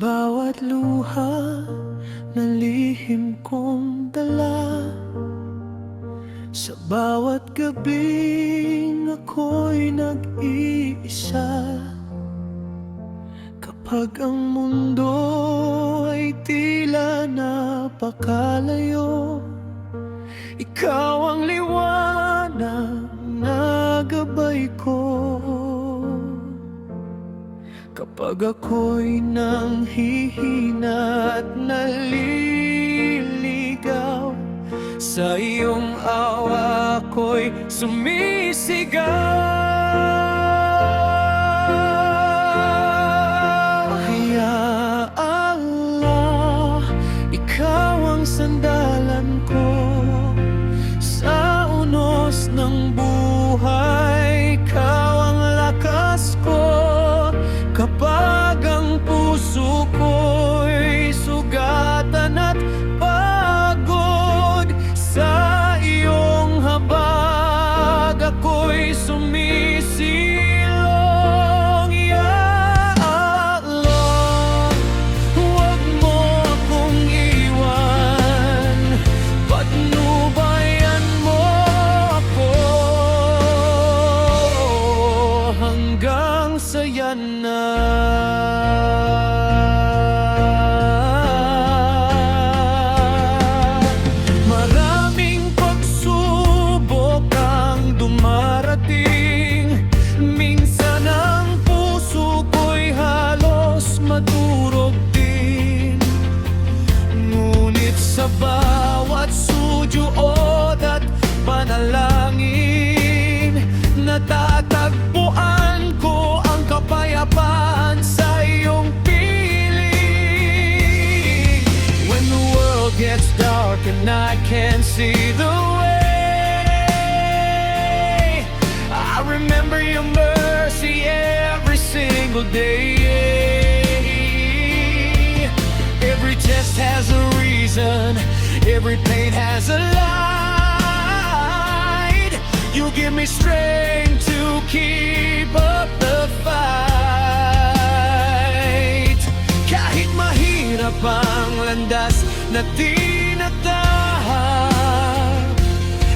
bawat luha na lihim kong dala, sa bawat gabing ako'y nag-iisa. Kapag ang mundo ay tila napakalayo, ikaw ang liwanag na gabay ko. Kapag ako'y nanghihina at naliligaw, sa iyong awa ko'y sumisigaw. Kaya Allah, ikaw ang sandalan ko sa unos ng buhay. Ikaw ang lakas ko kapag ang puso ko'y sugatan at pagod. Sa iyong habag ako'y sumisilong. Ya Allah, huwag mo akong iwan, patnubayan mo ako hanggang sa yan na. Maraming pagsubok ang dumarating, minsan ang puso ko'y halos madurog din. Ngunit sa bawat sujuod at panalangin, natatagpuan ko ang kapayapaan sa iyong piling. When the world gets dark and I can't see the way, I remember your mercy every single day. Every test has a reason, every pain has a light. You give me strength to keep up the fight. Kahit mahirap ang landas na tinatahak,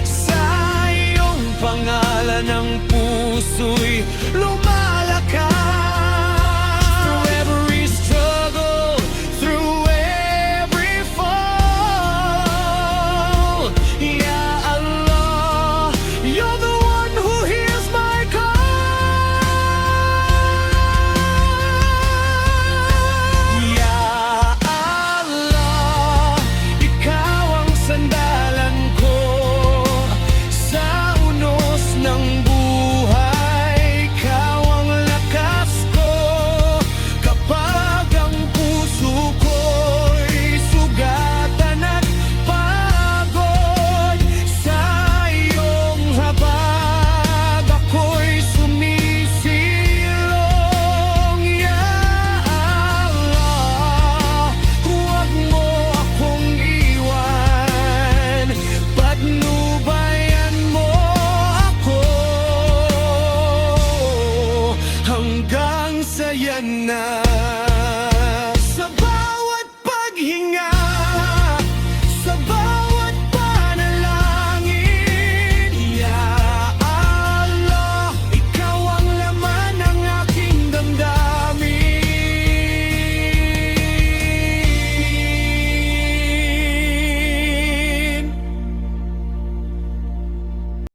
sa iyong pangalan ang puso'y lumakas.